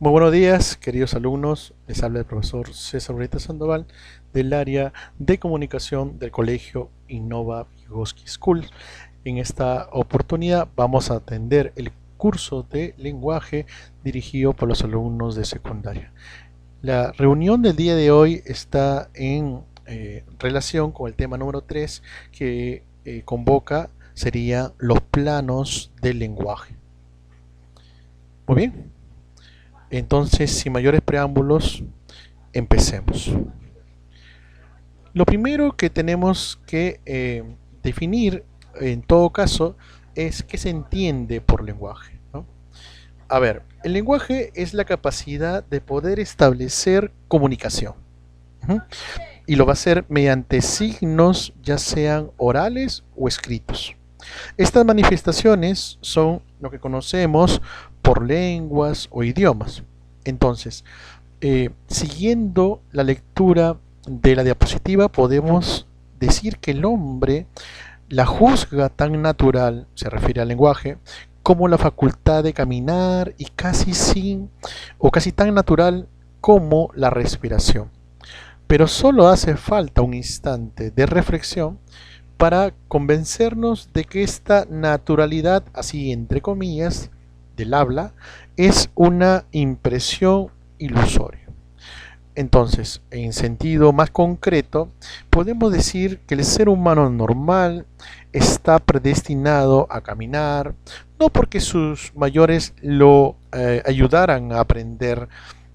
Muy buenos días, queridos alumnos. Les habla el profesor César Ureta Sandoval del área de comunicación del Colegio Innova Vygotsky School. En esta oportunidad vamos a atender el curso de lenguaje dirigido por los alumnos de secundaria. La reunión del día de hoy está en relación con el tema número 3 que convoca sería los planos del lenguaje. Muy bien. Entonces, sin mayores preámbulos, empecemos. Lo primero que tenemos que definir, en todo caso, es qué se entiende por lenguaje, ¿no? A ver, el lenguaje es la capacidad de poder establecer comunicación. ¿Uh? Y lo va a hacer mediante signos, ya sean orales o escritos. Estas manifestaciones son lo que conocemos por lenguas o idiomas. Entonces, siguiendo la lectura de la diapositiva, podemos decir que el hombre la juzga tan natural, se refiere al lenguaje, como la facultad de caminar y casi tan natural como la respiración. Pero solo hace falta un instante de reflexión para convencernos de que esta naturalidad, así entre comillas, del habla, es una impresión ilusoria. Entonces, en sentido más concreto, podemos decir que el ser humano normal está predestinado a caminar, no porque sus mayores lo ayudaran a aprender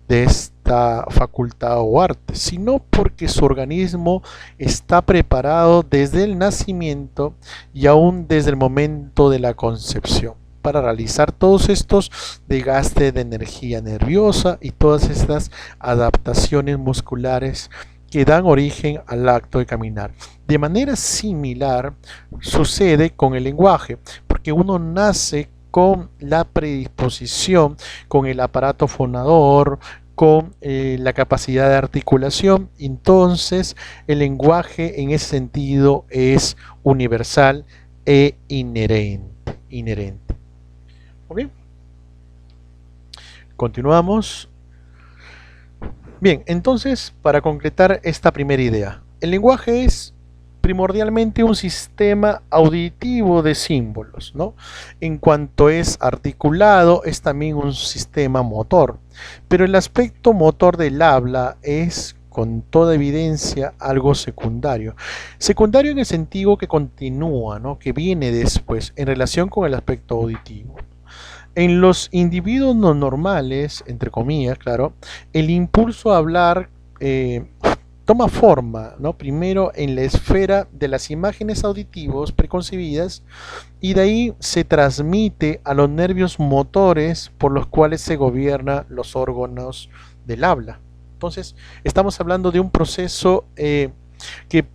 de esta facultad o arte, sino porque su organismo está preparado desde el nacimiento y aún desde el momento de la concepción para realizar todos estos desgastes de energía nerviosa y todas estas adaptaciones musculares que dan origen al acto de caminar. De manera similar sucede con el lenguaje, porque uno nace con la predisposición, con el aparato fonador, con la capacidad de articulación. Entonces el lenguaje en ese sentido es universal e inherente. Muy bien, continuamos. Bien, entonces para concretar esta primera idea, el lenguaje es primordialmente un sistema auditivo de símbolos, ¿no? En cuanto es articulado, es también un sistema motor, pero el aspecto motor del habla es con toda evidencia algo secundario. Secundario en el sentido que continúa, ¿no? Que viene después en relación con el aspecto auditivo. En los individuos no normales, entre comillas, claro, el impulso a hablar toma forma, ¿no? Primero en la esfera de las imágenes auditivos preconcebidas y de ahí se transmite a los nervios motores por los cuales se gobiernan los órganos del habla. Entonces, estamos hablando de un proceso que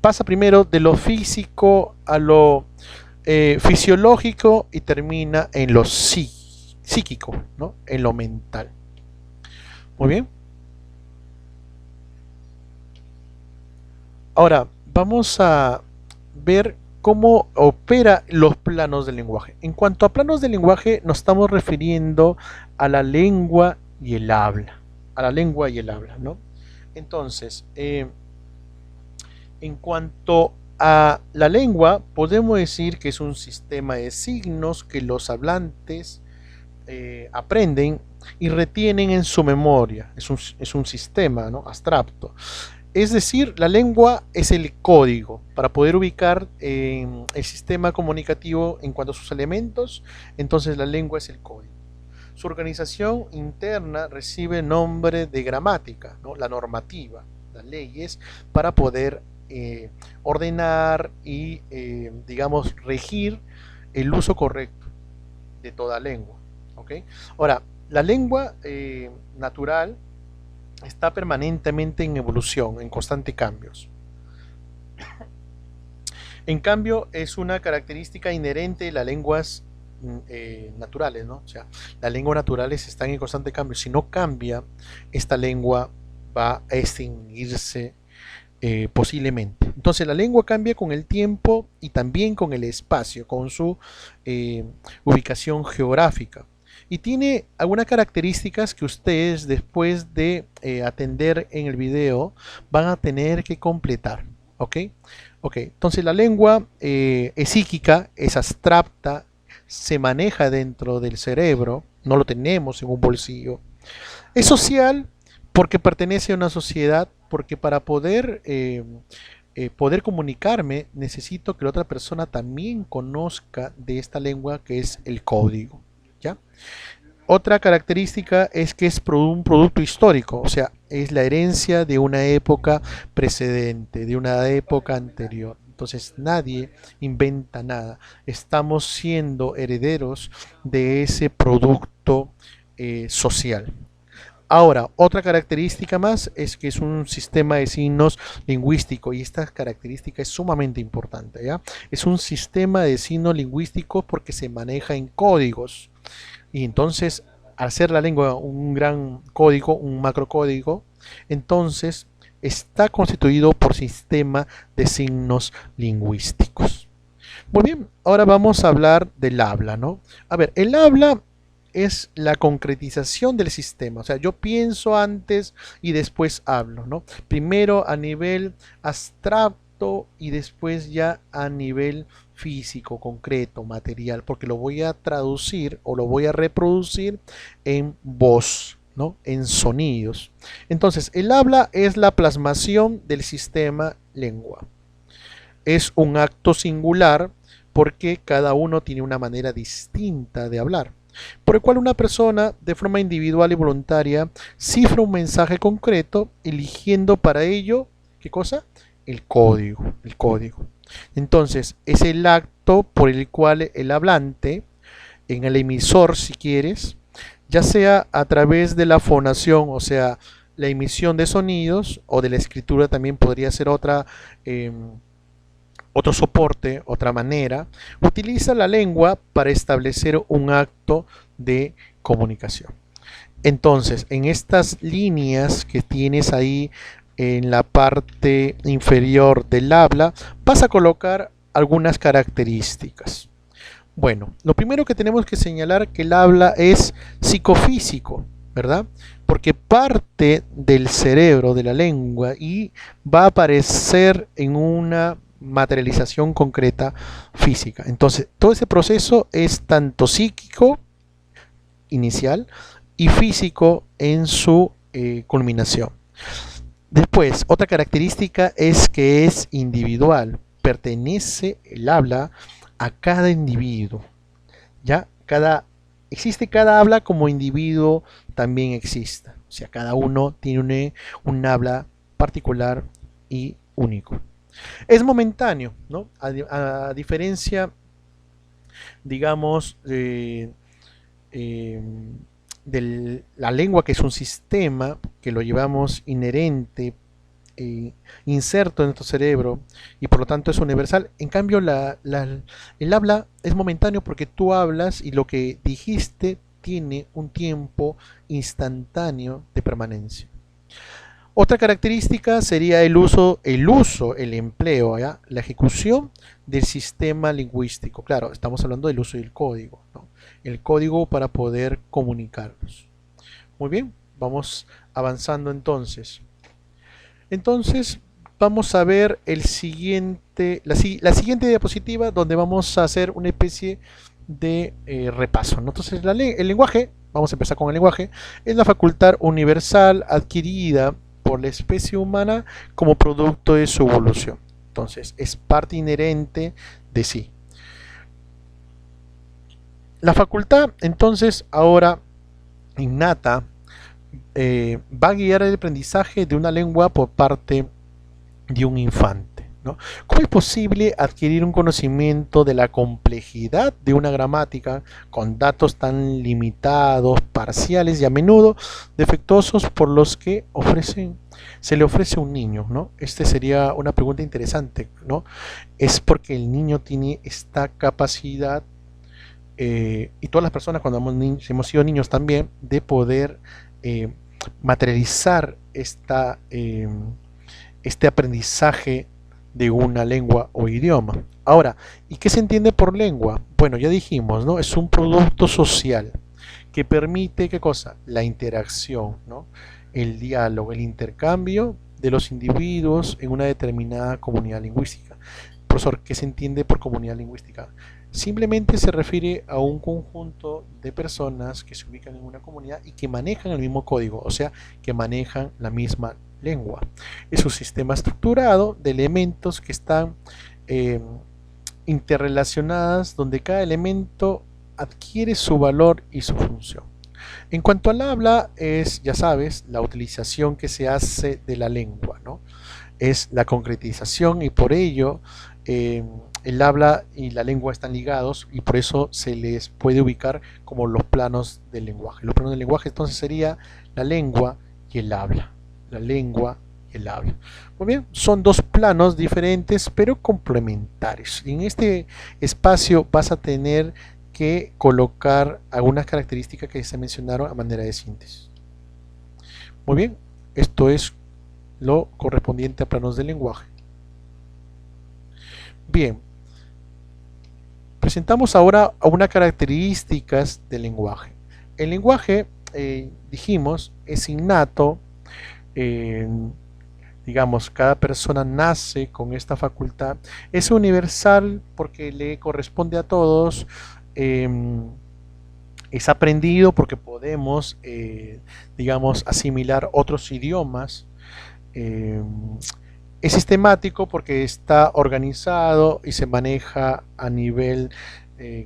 pasa primero de lo físico a lo fisiológico y termina en lo psíquico, ¿no? En lo mental. Muy bien. Ahora, vamos a ver cómo opera los planos del lenguaje. En cuanto a planos del lenguaje, nos estamos refiriendo a la lengua y el habla. A la lengua y el habla, ¿no? Entonces, en cuanto a la lengua, podemos decir que es un sistema de signos que los hablantes aprenden y retienen en su memoria. Es un sistema, ¿no? Abstracto. Es decir, la lengua es el código para poder ubicar el sistema comunicativo en cuanto a sus elementos. Entonces la lengua es el código. Su organización interna recibe nombre de gramática, ¿no? La normativa, las leyes, para poder ordenar y, digamos, regir el uso correcto de toda lengua. ¿Okay? Ahora, la lengua natural está permanentemente en evolución, en constantes cambios. En cambio, es una característica inherente de las lenguas naturales, ¿no? O sea, las lenguas naturales están en constante cambio. Si no cambia, esta lengua va a extinguirse posiblemente. Entonces la lengua cambia con el tiempo y también con el espacio, con su ubicación geográfica. y tiene algunas características que ustedes después de atender en el video van a tener que completar. ¿Ok? Ok, entonces la lengua es psíquica, es abstracta, se maneja dentro del cerebro, no lo tenemos en un bolsillo. Es social porque pertenece a una sociedad, porque para poder comunicarme necesito que la otra persona también conozca de esta lengua que es el código. ¿Ya? Otra característica es que es un producto histórico, o sea, es la herencia de una época precedente, de una época anterior. Entonces nadie inventa nada. Estamos siendo herederos de ese producto social. Ahora, otra característica más es que es un sistema de signos lingüístico y esta característica es sumamente importante, ¿ya? Es un sistema de signos lingüísticos porque se maneja en códigos. Y entonces, al ser la lengua un gran código, un macrocódigo, entonces está constituido por sistema de signos lingüísticos. Muy bien, ahora vamos a hablar del habla, ¿no? A ver, el habla es la concretización del sistema, o sea, yo pienso antes y después hablo, ¿no? Primero a nivel abstracto y después ya a nivel físico, concreto, material, porque lo voy a traducir o lo voy a reproducir en voz, ¿no? En sonidos. Entonces, el habla es la plasmación del sistema lengua. Es un acto singular porque cada uno tiene una manera distinta de hablar, por el cual una persona de forma individual y voluntaria cifra un mensaje concreto, eligiendo para ello, ¿qué cosa? El código, el código. Entonces, es el acto por el cual el hablante, en el emisor si quieres, ya sea a través de la fonación, o sea, la emisión de sonidos, o de la escritura también podría ser otro soporte, otra manera, utiliza la lengua para establecer un acto de comunicación. Entonces, en estas líneas que tienes ahí en la parte inferior del habla, vas a colocar algunas características. Bueno, lo primero que tenemos que señalar que el habla es psicofísico, ¿verdad? Porque parte del cerebro de la lengua y va a aparecer en una materialización concreta física. Entonces, todo ese proceso es tanto psíquico inicial y físico en su culminación. Después, otra característica es que es individual. Pertenece el habla a cada individuo. ¿Ya? Existe cada habla como individuo también exista. O sea, cada uno tiene un habla particular y único. Es momentáneo, ¿no? A diferencia, digamos, eh, de la lengua, que es un sistema que lo llevamos inherente, inserto en nuestro cerebro y por lo tanto es universal. En cambio, el habla es momentáneo porque tú hablas y lo que dijiste tiene un tiempo instantáneo de permanencia. Otra característica sería el empleo, ¿ya? La ejecución del sistema lingüístico. Claro, estamos hablando del uso del código, ¿no? El código para poder comunicarnos. Muy bien, vamos avanzando entonces. Entonces, vamos a ver la siguiente diapositiva donde vamos a hacer una especie de repaso, ¿no? Entonces, el lenguaje, vamos a empezar con el lenguaje, es la facultad universal adquirida por la especie humana como producto de su evolución. Entonces, es parte inherente de sí. La facultad, entonces, ahora innata, va a guiar el aprendizaje de una lengua por parte de un infante, ¿no? ¿Cómo es posible adquirir un conocimiento de la complejidad de una gramática con datos tan limitados, parciales y a menudo defectuosos por los que se le ofrece a un niño, ¿no? Este sería una pregunta interesante, ¿no? Es porque el niño tiene esta capacidad, y todas las personas cuando hemos sido niños también, de poder materializar este aprendizaje de una lengua o idioma. Ahora, ¿y qué se entiende por lengua? Bueno, ya dijimos, ¿no? Es un producto social que permite, ¿qué cosa? La interacción, ¿no? El diálogo, el intercambio de los individuos en una determinada comunidad lingüística. Profesor, ¿qué se entiende por comunidad lingüística? Simplemente se refiere a un conjunto de personas que se ubican en una comunidad y que manejan el mismo código, o sea, que manejan la misma lengua. Es un sistema estructurado de elementos que están interrelacionadas, donde cada elemento adquiere su valor y su función. En cuanto al habla, es, ya sabes, la utilización que se hace de la lengua, ¿no? Es la concretización y por ello el habla y la lengua están ligados y por eso se les puede ubicar como los planos del lenguaje. Los planos del lenguaje entonces sería la lengua y el habla. La lengua y el habla. Muy bien, son dos planos diferentes pero complementarios. Y en este espacio vas a tener que colocar algunas características que se mencionaron a manera de síntesis. Muy bien, esto es lo correspondiente a planos del lenguaje. Bien, presentamos ahora a unas características del lenguaje. El lenguaje, dijimos, es innato, digamos, cada persona nace con esta facultad, es universal porque le corresponde a todos, es aprendido porque podemos, digamos, asimilar otros idiomas, es sistemático porque está organizado y se maneja a nivel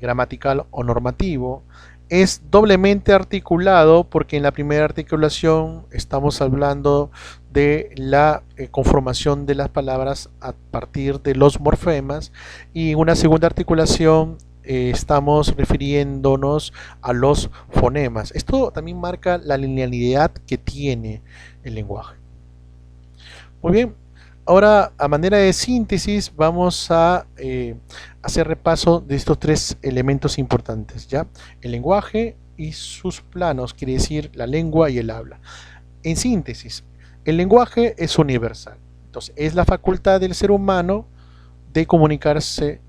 gramatical o normativo. Es doblemente articulado porque en la primera articulación estamos hablando de la conformación de las palabras a partir de los morfemas y en una segunda articulación estamos refiriéndonos a los fonemas. Esto también marca la linealidad que tiene el lenguaje. Muy bien, ahora a manera de síntesis vamos a hacer repaso de estos tres elementos importantes, ¿ya? El lenguaje y sus planos, quiere decir la lengua y el habla. En síntesis, el lenguaje es universal, entonces es la facultad del ser humano de comunicarse,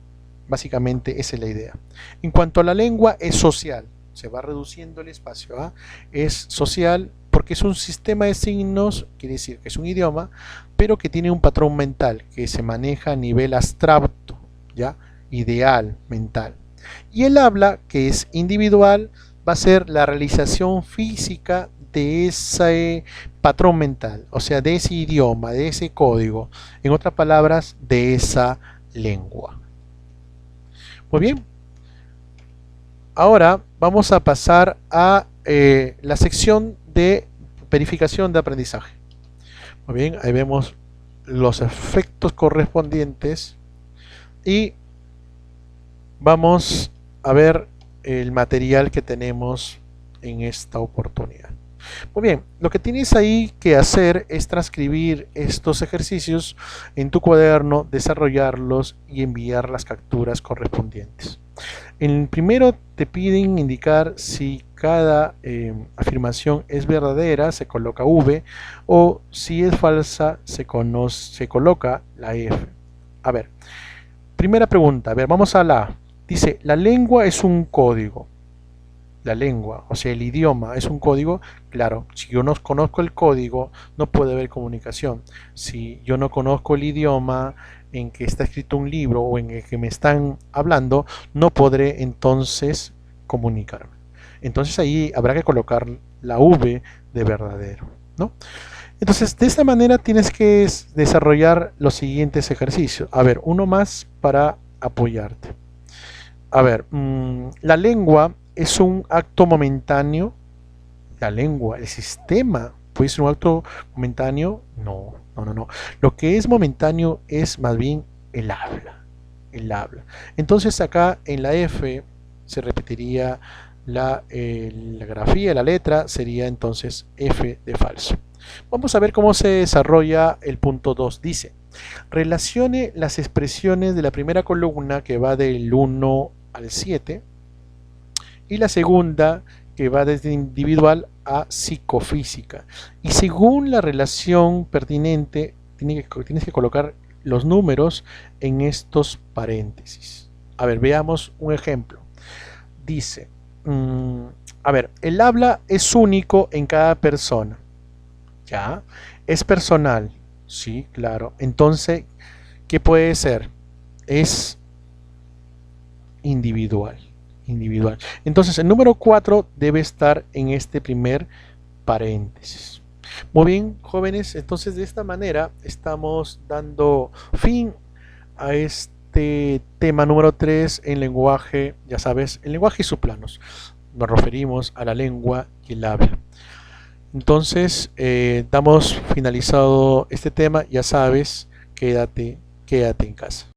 básicamente esa es la idea. En cuanto a la lengua, es social, se va reduciendo el espacio, ¿ah? Es social porque es un sistema de signos, quiere decir que es un idioma, pero que tiene un patrón mental que se maneja a nivel abstracto, ¿ya? Ideal, mental. Y el habla, que es individual, va a ser la realización física de ese patrón mental, o sea, de ese idioma, de ese código, en otras palabras, de esa lengua. Muy bien, ahora vamos a pasar a la sección de verificación de aprendizaje. Muy bien, ahí vemos los efectos correspondientes y vamos a ver el material que tenemos en esta oportunidad. Muy bien, lo que tienes ahí que hacer es transcribir estos ejercicios en tu cuaderno, desarrollarlos y enviar las capturas correspondientes. En el primero te piden indicar si cada afirmación es verdadera, se coloca V, o si es falsa, se coloca la F. A ver, primera pregunta, a ver, vamos a la A. Dice, la lengua es un código. La lengua, o sea, el idioma es un código. Claro, si yo no conozco el código, no puede haber comunicación. Si yo no conozco el idioma en que está escrito un libro o en el que me están hablando, no podré entonces comunicarme. Entonces ahí habrá que colocar la V de verdadero, ¿no? Entonces, de esta manera tienes que desarrollar los siguientes ejercicios. A ver, uno más para apoyarte. A ver, la lengua es un acto momentáneo. La lengua, el sistema, ¿puede ser un acto momentáneo? No, no, no, no. Lo que es momentáneo es más bien el habla. El habla. Entonces acá en la F se repetiría la grafía, la letra sería entonces F de falso. Vamos a ver cómo se desarrolla el punto 2. Dice, relacione las expresiones de la primera columna que va del 1 al 7 y la segunda que va desde individual a psicofísica. Y según la relación pertinente, tienes que colocar los números en estos paréntesis. A ver, veamos un ejemplo. Dice, mm, a ver, el habla es único en cada persona, ¿ya? Es personal, sí, claro. Entonces, ¿qué puede ser? Es individual, individual. Entonces, el número 4 debe estar en este primer paréntesis. Muy bien, jóvenes, entonces de esta manera estamos dando fin a este tema número 3 en lenguaje, ya sabes, el lenguaje y sus planos. Nos referimos a la lengua y el habla. Entonces, damos finalizado este tema, ya sabes, quédate en casa.